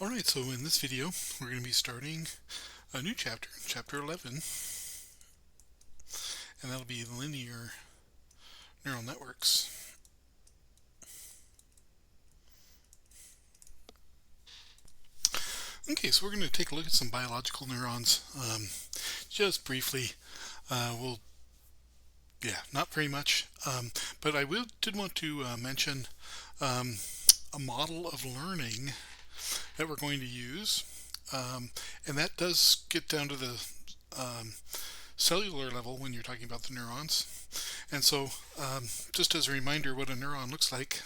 Alright, so in this video we're going to be starting a new chapter, chapter 11, and that'll be linear neural networks. Okay, so we're going to take a look at some biological neurons just briefly. Not very much, but did want to mention a model of learning that we're going to use, and that does get down to the cellular level when you're talking about the neurons. And so just as a reminder what a neuron looks like,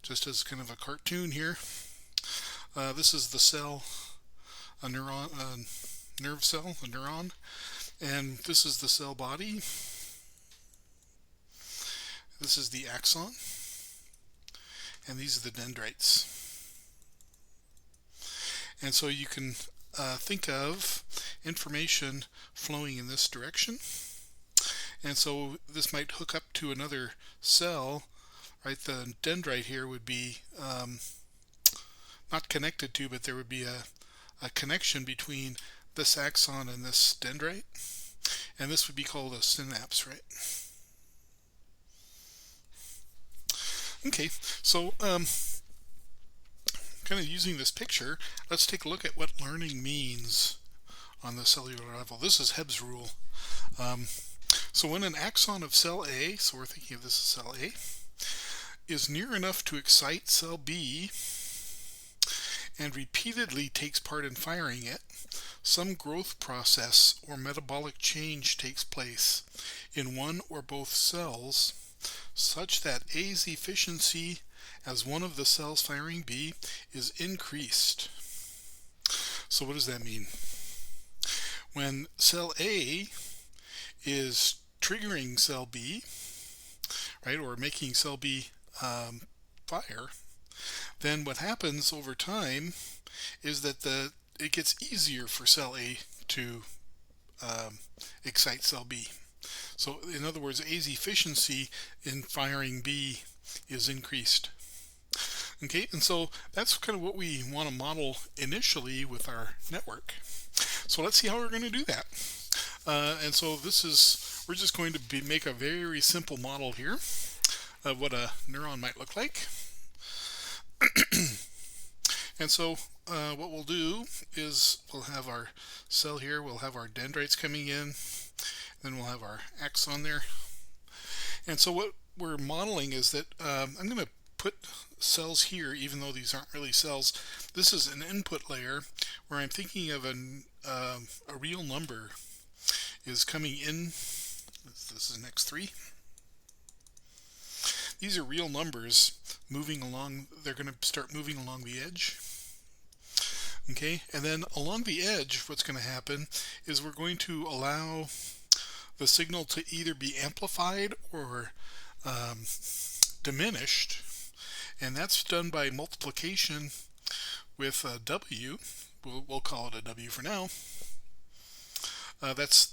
just as kind of a cartoon here, this is the cell, a neuron, a nerve cell, a neuron, and this is the cell body. This is the axon, and these are the dendrites. And so you can think of information flowing in this direction. And so this might hook up to another cell, right? The dendrite here would be not connected to, but there would be a connection between this axon and this dendrite. And this would be called a synapse, right? Okay, so kind of using this picture, let's take a look at what learning means on the cellular level. This is Hebb's rule. So when an axon of cell A, so we're thinking of this as cell A, is near enough to excite cell B and repeatedly takes part in firing it, some growth process or metabolic change takes place in one or both cells such that A's efficiency as one of the cells firing B is increased. So what does that mean? When cell A is triggering cell B, right, or making cell B fire, then what happens over time is that it gets easier for cell A to excite cell B. So in other words, A's efficiency in firing B is increased. Okay, and so that's kind of what we want to model initially with our network. So let's see how we're going to do that. And so we're just going to make a very simple model here of what a neuron might look like. And so what we'll do is we'll have our cell here, we'll have our dendrites coming in, then we'll have our axon there. And so what we're modeling is that I'm going to put cells here, even though these aren't really cells. This is an input layer where I'm thinking of a real number is coming in. This is an x3. These are real numbers moving along. They're going to start moving along the edge. Okay, and then along the edge, what's going to happen is we're going to allow the signal to either be amplified or diminished, and that's done by multiplication with a W. We'll call it a W for now.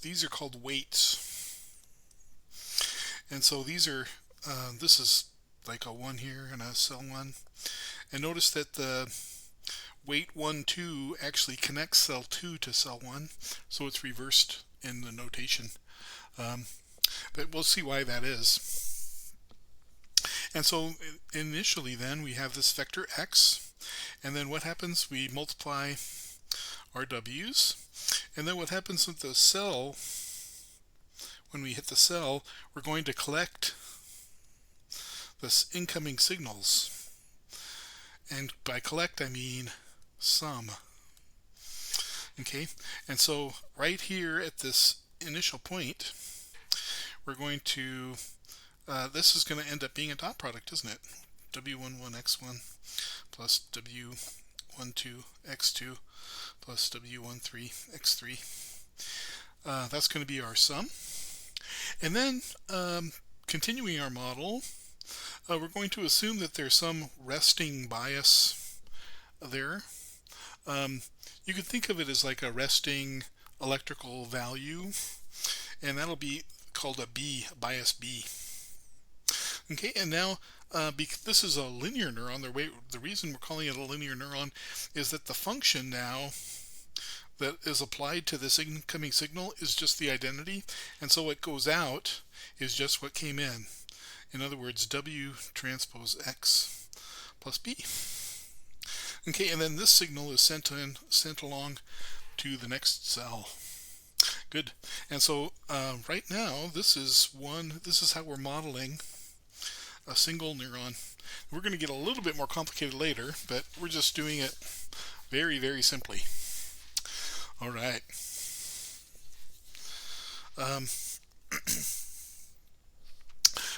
These are called weights, and so these are this is like a 1 here and a cell 1, and notice that the weight 1, 2 actually connects cell 2 to cell 1, so it's reversed in the notation. But we'll see why that is. And so initially then we have this vector x, and then what happens? We multiply our w's, and then what happens with the cell, when we hit the cell, we're going to collect this incoming signals. And by collect I mean sum. Okay, and so right here at this initial point, we're going to, this is going to end up being a dot product, isn't it? W11x1 plus W12x2 plus W13x3. That's going to be our sum. And then continuing our model, we're going to assume that there's some resting bias there. You could think of it as like a resting electrical value, and that'll be called a B, bias B. Okay, and now This is a linear neuron. The reason we're calling it a linear neuron is that the function now that is applied to this incoming signal is just the identity, and so what goes out is just what came in. In other words, W transpose X plus B. Okay, and then this signal is sent along to the next cell. Good. And so right now, this is how we're modeling a single neuron. We're going to get a little bit more complicated later, but we're just doing it very, very simply. All right.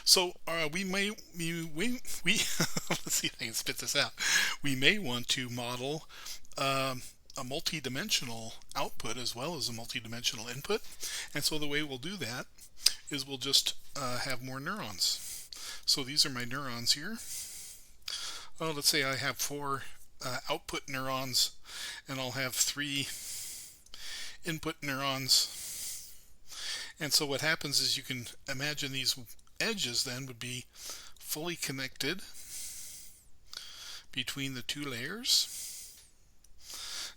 So we let's see if I can spit this out. We may want to model a multi-dimensional output as well as a multi-dimensional input, and so the way we'll do that is we'll just have more neurons. So these are my neurons here. Let's say I have 4 output neurons, and I'll have 3 input neurons. And so what happens is you can imagine these edges then would be fully connected between the 2 layers.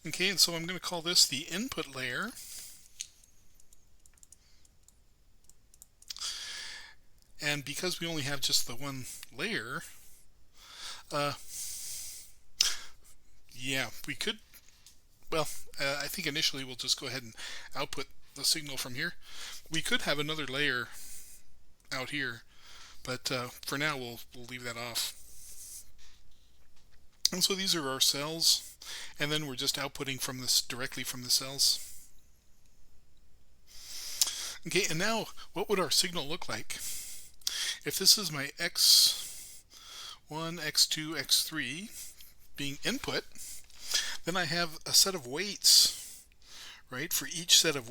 Okay, and so I'm going to call this the input layer. And because we only have just the one layer, yeah, we could, well, I think initially we'll just go ahead and output the signal from here. We could have another layer out here, but for now we'll leave that off. And so these are our cells, and then we're just outputting from this directly from the cells. Okay, and now what would our signal look like? If this is my x1, x2, x3 being input, then I have a set of weights, right, for each set of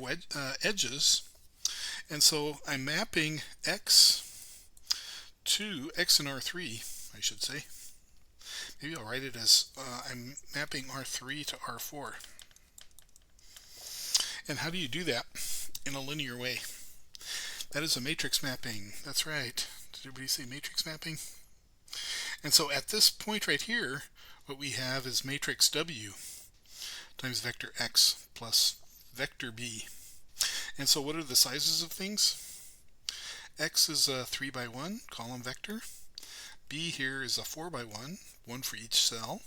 edges. And so I'm mapping x to x and R3, I should say. Maybe I'll write it as I'm mapping R3 to R4. And how do you do that in a linear way? That is a matrix mapping. That's right. Did everybody say matrix mapping? And so at this point right here, what we have is matrix W times vector X plus vector B. And so what are the sizes of things? X is a 3 by 1 column vector. B here is a 4 by 1, one for each cell.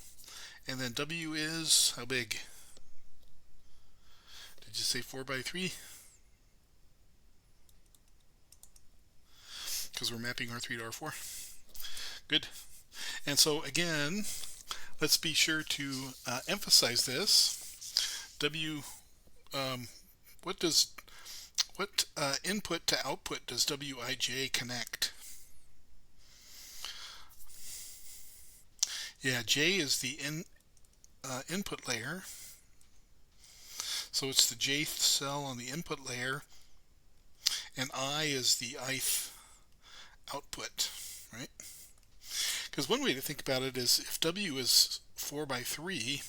And then W is how big? Did you say 4 by 3? Because we're mapping R3 to R4. Good. And so again, let's be sure to emphasize this. W, what input to output does Wij connect? Yeah, J is the input layer. So it's the jth cell on the input layer, and I is the ith output, right? Because one way to think about it is if W is 4 by 3,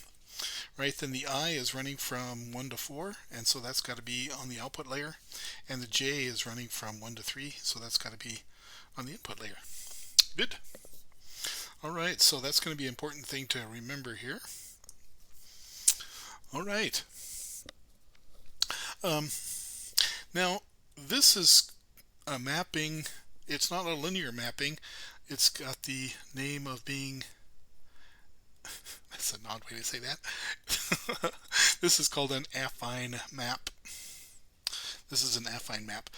right, then the I is running from 1 to 4, and so that's got to be on the output layer, and the J is running from 1 to 3, so that's got to be on the input layer. Good. All right, so that's going to be an important thing to remember here. All right. Now, this is a mapping. It's not a linear mapping. It's got the name of being, that's an odd way to say that. This is called an affine map. This is an affine map.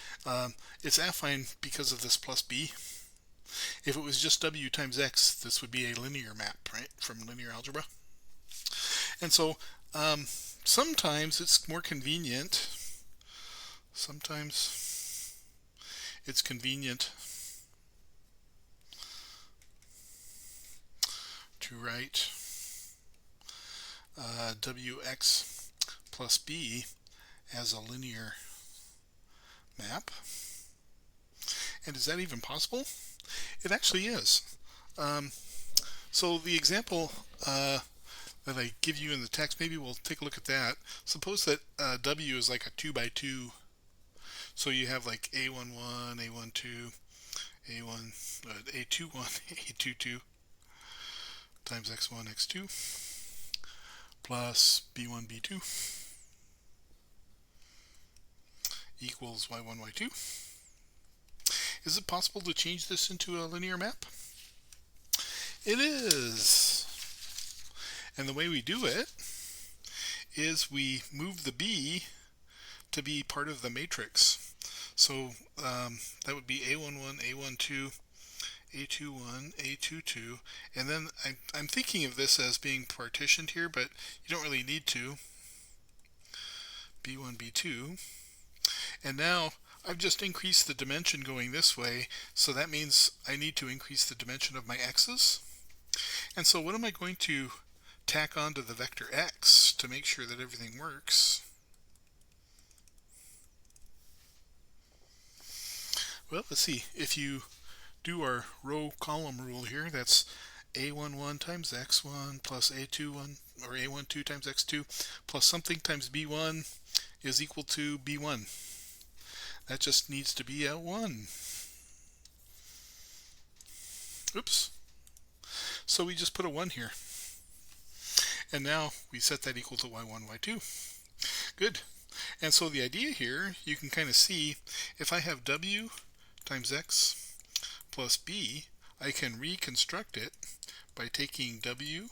It's affine because of this plus b. If it was just w times x, this would be a linear map, right, from linear algebra. And so sometimes it's more convenient. Sometimes it's convenient to write wx plus b as a linear map. And is that even possible? It actually is. So the example that I give you in the text, maybe we'll take a look at that. Suppose that W is like a 2 by 2. So you have like A11, A12, A1, A21, A22 times x1, x2 plus b1, b2 equals y1, y2. Is it possible to change this into a linear map? It is. And the way we do it is we move the b to be part of the matrix. So that would be A11, A12, A21, A22, and then I'm thinking of this as being partitioned here, but you don't really need to. B1, B2, and now I've just increased the dimension going this way, so that means I need to increase the dimension of my x's. And so what am I going to tack onto the vector x to make sure that everything works? Well, let's see. If you do our row column rule here, that's A11 times x1 plus A21 or A12 times x2 plus something times b1 is equal to b1. That just needs to be a 1. Oops. So we just put a 1 here. And now we set that equal to y1, y2. Good. And so the idea here, you can kind of see, if I have w times x plus b, I can reconstruct it by taking w,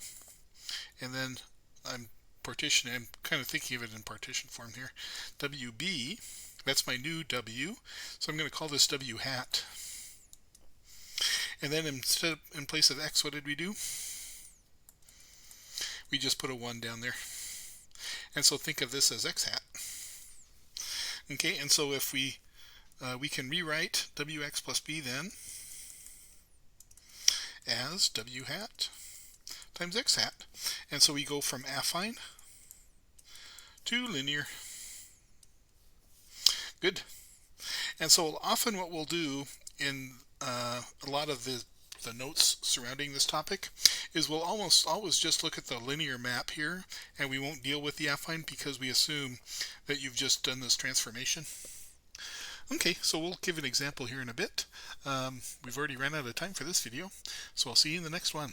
and then I'm kind of thinking of it in partition form here. WB, that's my new w, so I'm going to call this w hat. And then in place of x, what did we do? We just put a 1 down there. And so think of this as x hat. Okay, and so if we can rewrite wx plus b then as w hat times x hat. And so we go from affine to linear. Good. And so often what we'll do in a lot of the notes surrounding this topic is we'll almost always just look at the linear map here, and we won't deal with the affine because we assume that you've just done this transformation. Okay, so we'll give an example here in a bit. We've already ran out of time for this video, so I'll see you in the next one.